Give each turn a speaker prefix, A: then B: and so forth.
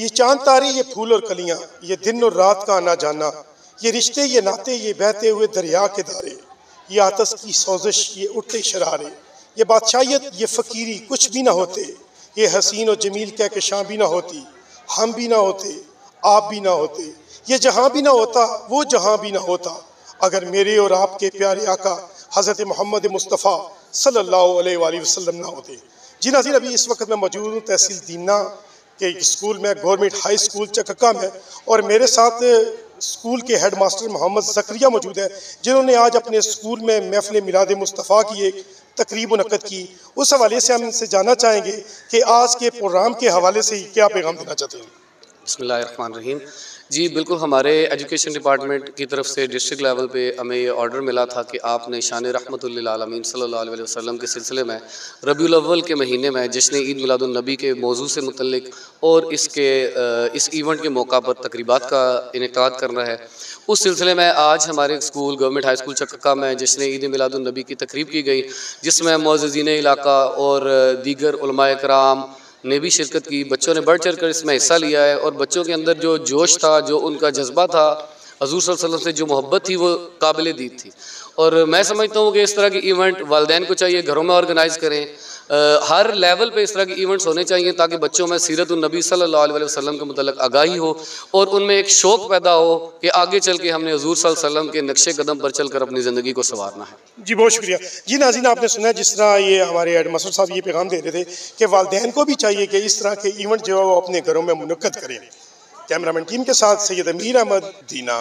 A: ये चांद तारे, ये फूल और कलियां, ये दिन और रात का आना जाना, ये रिश्ते, ये नाते, ये बहते हुए दरिया के धारे, ये आतश की सोजिश, ये उठते शरारे, ये बादशाहियत, ये फ़कीरी कुछ भी ना होते, ये हसीन और जमील कहकशां भी ना होती, हम भी ना होते, आप भी ना होते, ये जहाँ भी ना होता, वो जहाँ भी ना होता, अगर मेरे और आपके प्यारे आका हज़रत मोहम्मद मुस्तफ़ा सल्लल्लाहु अलैहि वसल्लम ना होते। जी नाज़रीन, अभी इस वक्त मैं मौजूद हूँ तहसील दीना के स्कूल में, गवर्नमेंट हाई स्कूल चक्का में, और मेरे साथ स्कूल के हेड मास्टर मोहम्मद ज़करिया मौजूद है, जिन्होंने आज अपने स्कूल में महफ़िल मिलाद मुस्तफ़ा की एक तकरीब मुनक्कद की। उस हवाले से हम इनसे जानना चाहेंगे कि आज के प्रोग्राम के हवाले से क्या पैगाम देना चाहते हैं।
B: बिस्मिल्लाहिर्रहमानिर्रहीम। जी बिल्कुल, हमारे एजुकेशन डिपार्टमेंट की तरफ से डिस्ट्रिक्ट लेवल पे हमें ये ऑर्डर मिला था कि आपने शान रहमतुल लिल आलमीन सल्लल्लाहु अलैहि वसल्लम के सिलसिले में रबीउल अव्वल के महीने में जश्न ईद मिलादुन नबी के मौजू से मुतल्लिक और इस इवेंट के मौका पर तकरीबात का इनेकाद करना है। उस सिलसिले में आज हमारे स्कूल गवर्नमेंट हाई स्कूल चक्का में जश्न ईद मिलादुन नबी की तकरीब की गई, जिसमें मुअज़्ज़िज़ीन इलाका और दीगर उलमाए कराम ने भी शिरकत की। बच्चों ने बढ़ चढ़ कर इसमें हिस्सा लिया है और बच्चों के अंदर जो जोश था, जो उनका जज्बा था, हज़ूर सल्लल्लाहु अलैहि वसल्लम से जो मोहब्बत थी, वो काबिल दीद थी। और मैं समझता हूँ कि इस तरह की इवेंट वालिदैन को चाहिए घरों में ऑर्गेनाइज़ करें। हर लेवल पे इस तरह के इवेंट्स होने चाहिए ताकि बच्चों में सीरतुन नबी सल्लल्लाहु अलैहि वसल्लम के मुतल्लिक़ आगाही हो और उनमें एक शौक़ पैदा हो कि आगे चल के हमने हज़ूर सल्लल्लाहु अलैहि वसल्लम के नक्शे कदम पर चल कर अपनी ज़िंदगी को संवारना है।
A: जी बहुत शुक्रिया। जी नाज़रीन, आपने सुना जिस तरह ये हमारे हेड मास्टर साहब ये पैगाम दे रहे थे कि वालिदैन को भी चाहिए कि इस तरह के इवेंट जो है वो अपने घरों में मुनक्कद करें। कैमरामैन टीम के साथ सैयद अमीर अहमद, दीना।